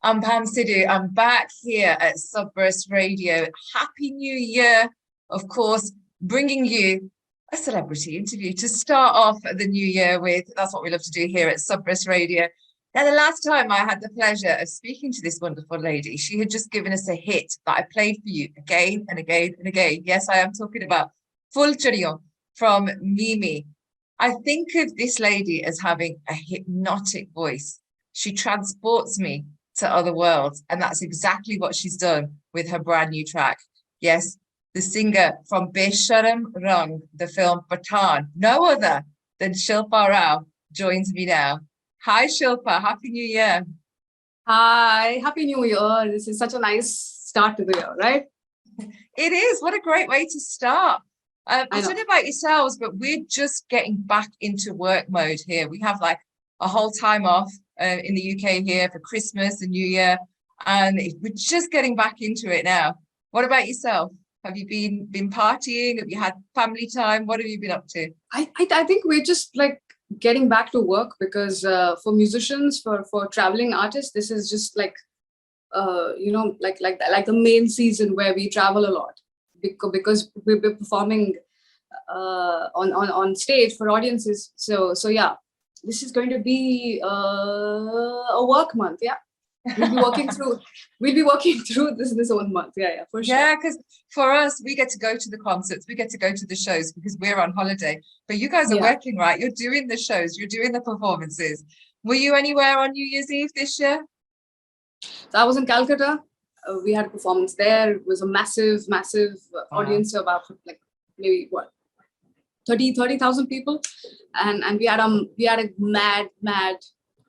I'm Pam Sidhu. I'm back here at Sabras Radio. Happy New Year, of course, bringing you a celebrity interview to start off the new year with. That's what we love to do here at Sabras Radio. Now, the last time I had the pleasure of speaking to this wonderful lady, she had just given us a hit that I played for you again and again and again. Yes, I am talking about Full Chariyo from Mimi. I think of this lady as having a hypnotic voice. She transports me to other worlds, and that's exactly what she's done with her brand new track. Yes, the singer from Besharam Rang, the film Pathaan, no other than Shilpa Rao, joins me now. Hi, Shilpa. Happy New Year. Hi, Happy New Year. This is such a nice start to the year, right? It is. What a great way to start. I don't know about yourselves, but we're just getting back into work mode here. We have like a whole time off in the UK here for Christmas and New Year, and we're just getting back into it now. What about yourself? Have you been partying? Have you had family time? What have you been up to? I think we're just like getting back to work because for musicians, for traveling artists, this is just like like the main season where we travel a lot because we're performing on stage for audiences. So yeah, this is going to be a work month. Yeah, we'll be working through this whole month. Yeah, for sure. Yeah, because for us, we get to go to the concerts, we get to go to the shows because we're on holiday. But you guys are working, right? You're doing the shows, you're doing the performances. Were you anywhere on New Year's Eve this year? So I was in Calcutta. We had a performance there. It was a massive audience of about like maybe 30,000 people, and we had a mad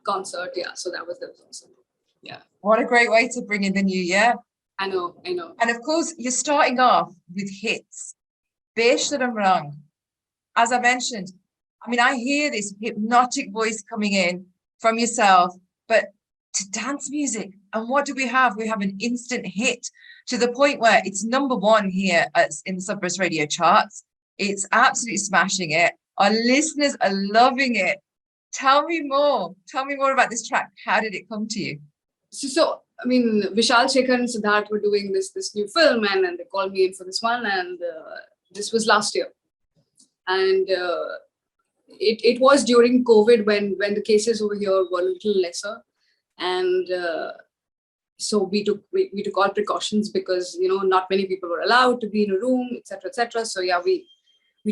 concert. Yeah, so that was awesome. Yeah. What a great way to bring in the new year. I know. And of course, you're starting off with hits. Besharam Rang. As I mentioned, I mean, I hear this hypnotic voice coming in from yourself, but to dance music. And what do we have? We have an instant hit to the point where it's #1 here in the Sabras Radio charts. It's absolutely smashing it. Our listeners are loving it. Tell me more. Tell me more about this track. How did it come to you? So I mean, Vishal, Shekhar and Siddharth were doing this new film, and they called me in for this one, and this was last year. And it was during COVID when the cases over here were a little lesser. And so we took all precautions because not many people were allowed to be in a room, etc. So yeah, we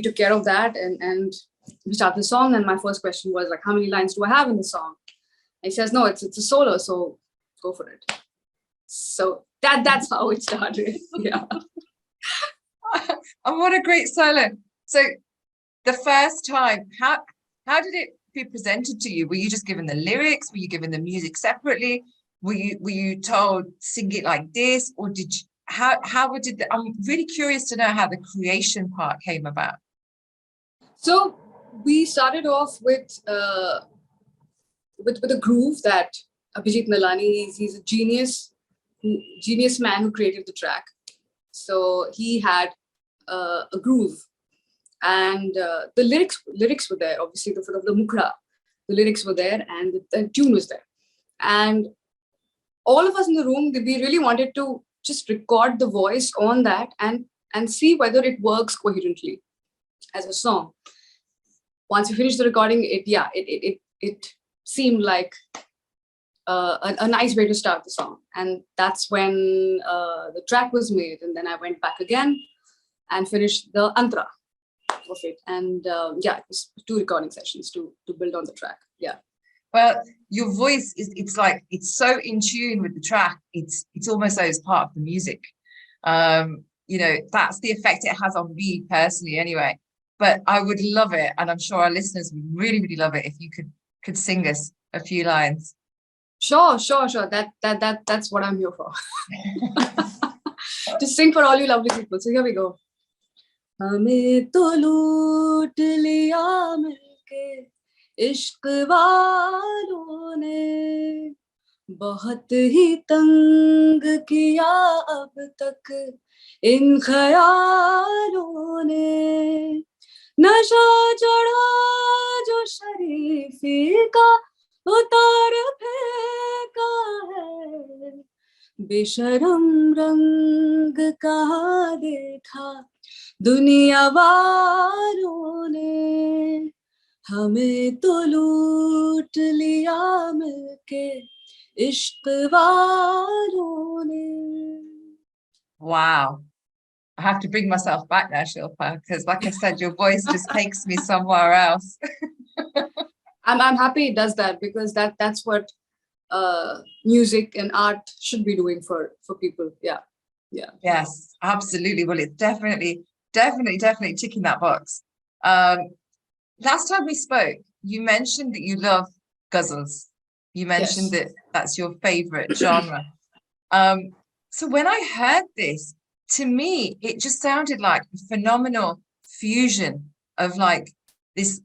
took care of that, and we started the song. And my first question was like, how many lines do I have in the song? And he says, no, it's a solo, so go for it. So that's how it started. Yeah. And what a great solo. So the first time, how did it be presented to you? Were you just given the lyrics? Were you given the music separately? Were you told sing it like this, or did you, I'm really curious to know how the creation part came about. So we started off with a groove that Abhijit Nalani, he's a genius man who created the track. So he had a groove. And the lyrics were there, obviously, the Mukhra. The lyrics were there and the tune was there. And all of us in the room, we really wanted to just record the voice on that and see whether it works coherently as a song. Once we finished the recording, it seemed like a nice way to start the song. And that's when the track was made. And then I went back again and finished the Antara of it, and it was 2 recording sessions to build on the track. Yeah. Well, your voice it's so in tune with the track. It's almost as part of the music. That's the effect it has on me personally anyway. But I would love it, and I'm sure our listeners would really, really love it if you could sing us a few lines. Sure. That's what I'm here for. Just sing for all you lovely people. So here we go. हमें तो लूट लिया मिलके इश्क वालों ने, बहुत ही तंग किया अब तक इन ख्यालों ने, नशा चढ़ा जो शरीफी का उतार फेंका है बेशरम रंग कहाँ देखा दुनिया वालों ने, हमें तो लूट लिया मिलके इश्क वालों ने. Wow. I have to bring myself back now, Shilpa, because like I said, your voice just takes me somewhere else. I'm happy it does that, because that's what music and art should be doing for people. Yeah. Yes, absolutely. Well, it's definitely ticking that box. Last time we spoke, you mentioned that you love ghazals. You mentioned Yes. that that's your favorite genre. So when I heard this, to me, it just sounded like a phenomenal fusion of like this.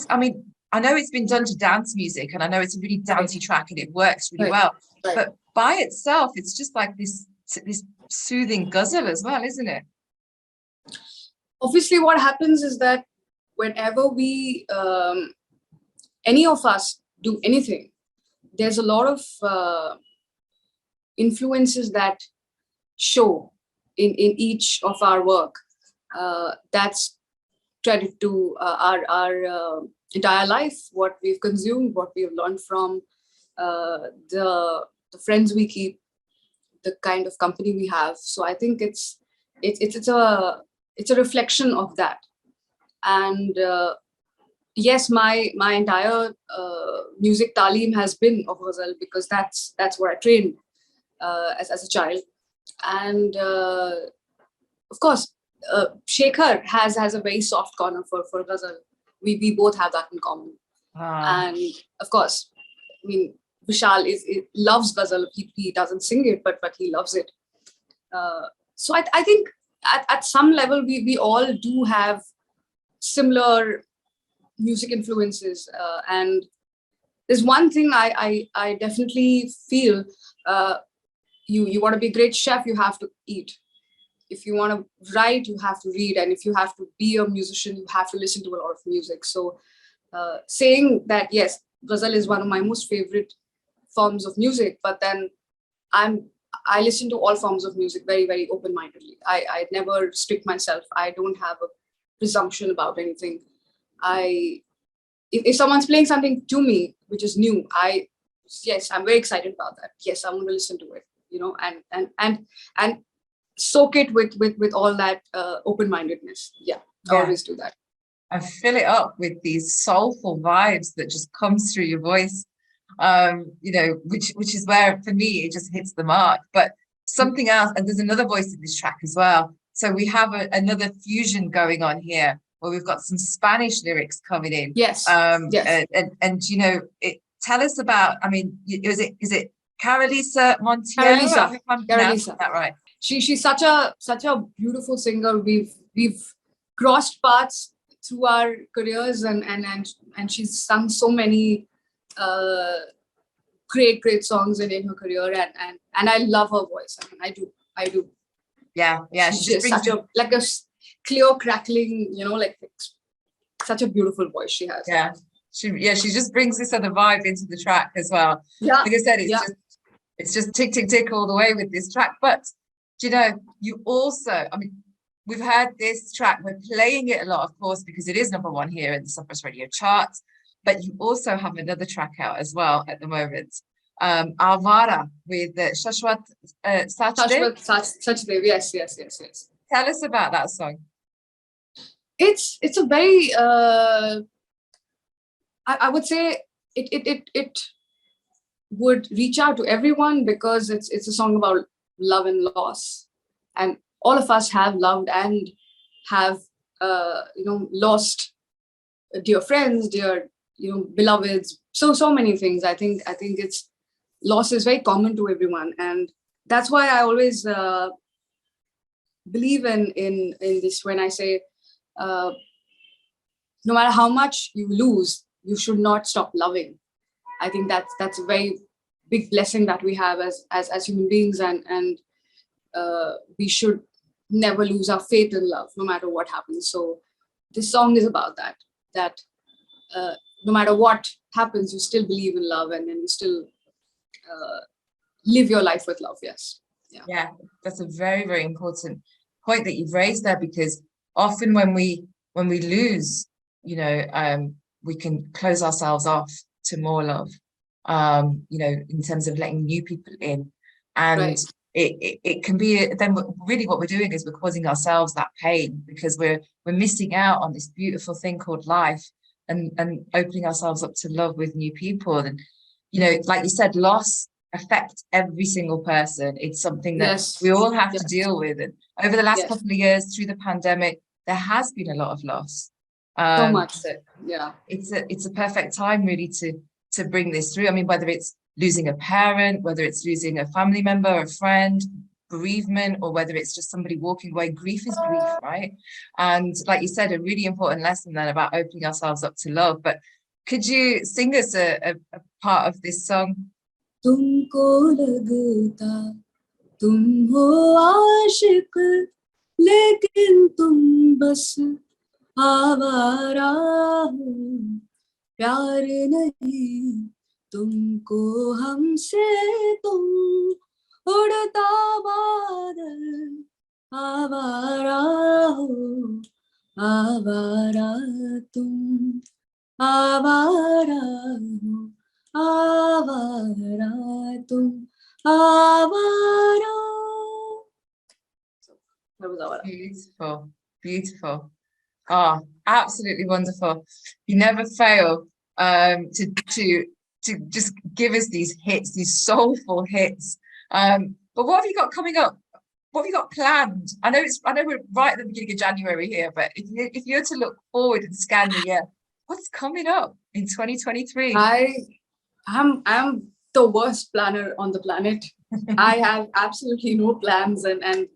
I mean, I know it's been done to dance music, and I know it's a really dancey track, and it works really well. Right. But by itself, it's just like this soothing ghazal as well, isn't it? Obviously, what happens is that whenever we, any of us do anything, there's a lot of influences that show in each of our work. That's credit to our entire life, what we've consumed, what we've learned from the friends we keep, the kind of company we have. So I think it's a reflection of that. And yes, my entire music talim has been of ghazal, because that's where I trained as a child. And of course, Shekhar has a very soft corner for ghazal. We both have that in common. And of course, I mean, Vishal loves ghazal. He doesn't sing it, but he loves it. So I think at some level we all do have similar music influences. And there's one thing I definitely feel. You want to be a great chef, you have to eat. If you want to write, you have to read. And if you have to be a musician, you have to listen to a lot of music. So saying that, yes, ghazal is one of my most favorite forms of music, but then I listen to all forms of music very, very open-mindedly. I never restrict myself. I don't have a presumption about anything. If someone's playing something to me which is new, yes, I'm very excited about that. Yes, I want to listen to it, and soak it with all that open-mindedness. Yeah, I always do that. And fill it up with these soulful vibes that just comes through your voice. Which is where for me it just hits the mark. But something else, and there's another voice in this track as well. So we have another fusion going on here, where we've got some Spanish lyrics coming in. Yes. Yes. And tell us about. I mean, is it Carolisa Montiel? Carolisa. If I'm pronouncing that right. She's such a beautiful singer. We've crossed paths through our careers, and she's sung so many great songs in her career, and I love her voice. I mean, I do. Yeah. She's just such a clear crackling, like such a beautiful voice she has. Yeah. She just brings this other vibe into the track as well. Yeah. Like I said, it's just tick tick tick all the way with this track. But you also, I mean, we've heard this track, we're playing it a lot, of course, because it is number one here in the Sabras radio charts. But you also have another track out as well at the moment, Avara with Shashwat Sachdev. Sachdev, yes. Tell us about that song. It's a very I would say it would reach out to everyone, because it's a song about love and loss, and all of us have loved and have lost dear friends, dear beloveds, so many things. I think it's loss is very common to everyone, and that's why I always believe in this when I say no matter how much you lose, you should not stop loving. I think that's a very big blessing that we have as human beings, and we should never lose our faith in love, no matter what happens. So this song is about that no matter what happens, you still believe in love, and then you still live your life with love. Yes. Yeah, that's a very, very important point that you've raised there, because often when we lose, we can close ourselves off to more love, in terms of letting new people in. And Right. it can be then really what we're doing is we're causing ourselves that pain, because we're missing out on this beautiful thing called life, and opening ourselves up to love with new people. And like you said, loss affects every single person. It's something that Yes. we all have Yes. to deal with. And over the last Yes. couple of years through the pandemic, there has been a lot of loss. So much. So Yeah. it's a perfect time really to bring this through. I mean, whether it's losing a parent, whether it's losing a family member, a friend, bereavement, or whether it's just somebody walking away, grief is grief, right? And like you said, a really important lesson then about opening ourselves up to love. But could you sing us a part of this song? तुमको लगता तुम हो आशिक, लेकिन तुम बस आवारा हो, प्यार नहीं तुमको हमसे, तुम उड़ता बादल, आवारा हो, आवारा तुम, आवारा हो, आवारा तुम, आवारा. That was Avara. Beautiful, beautiful. Oh, absolutely wonderful. You never fail to just give us these hits, these soulful hits. But what have you got coming up? What have you got planned? I know we're right at the beginning of January here, but if you're to look forward and scan the year, what's coming up in 2023? I'm the worst planner on the planet. I have absolutely no plans, and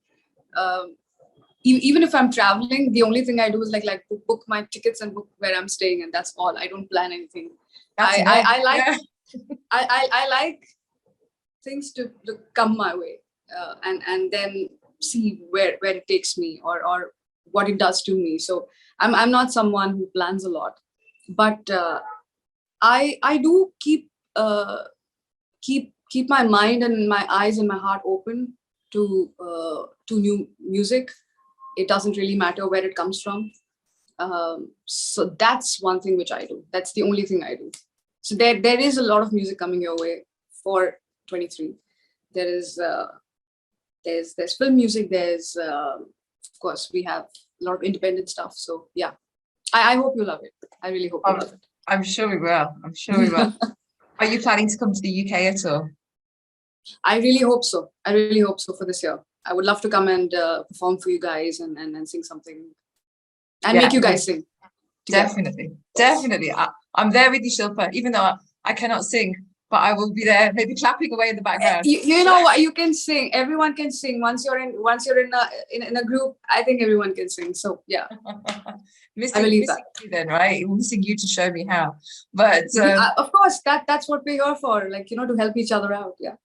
even if I'm traveling, the only thing I do is like book my tickets and book where I'm staying, and that's all. I don't plan anything. I like things to come my way, and then see where it takes me, or what it does to me. So I'm not someone who plans a lot, but I do keep my mind and my eyes and my heart open to new music. It doesn't really matter where it comes from. So that's one thing which I do. That's the only thing I do. So there is a lot of music coming your way for 23. There is there's film music. There's of course we have a lot of independent stuff. So yeah, I hope you love it. I really hope you love it. I'm sure we will. I'm sure we will. Are you planning to come to the UK at all? I really hope so. I really hope so for this year. I would love to come and perform for you guys and sing something and make you guys sing together. Definitely. I'm there with you, Shilpa, even though I cannot sing, but I will be there, maybe clapping away in the background. You know what? You can sing. Everyone can sing. Once you're in a group, I think everyone can sing. So yeah. missing you then, right? Missing you to show me how. But of course, that's what we're here for, like, to help each other out. Yeah.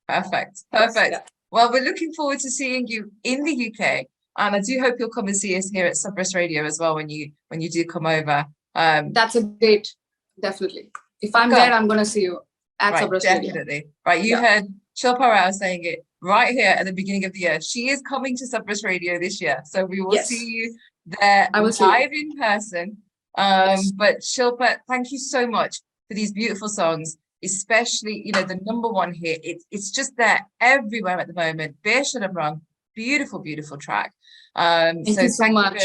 Perfect. Yeah. Well, we're looking forward to seeing you in the UK, and I do hope you'll come and see us here at Sabras Radio as well when you do come over. That's a date, definitely. If I'm there, I'm gonna see you at Sabras Radio. Definitely. Right, you heard Shilpa Rao saying it right here at the beginning of the year. She is coming to Sabras Radio this year, so we will see you there live in person. But Shilpa, thank you so much for these beautiful songs. Especially, the number one hit. It's just there everywhere at the moment. Besharam Rang, beautiful track. Thank you so much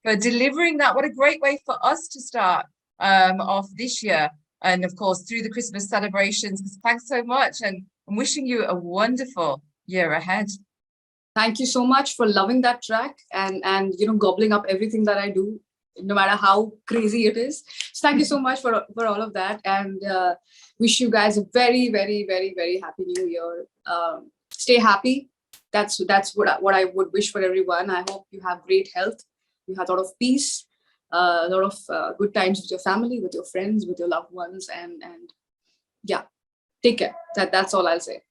for delivering that. What a great way for us to start off this year, and of course through the Christmas celebrations. Thanks so much, and I'm wishing you a wonderful year ahead. Thank you so much for loving that track and gobbling up everything that I do, no matter how crazy it is. So thank you so much for all of that, and wish you guys a very, very, very, very happy new year. Stay happy. That's what I would wish for everyone. I hope you have great health. You have a lot of peace, a lot of good times with your family, with your friends, with your loved ones, and yeah, take care. That's all I'll say.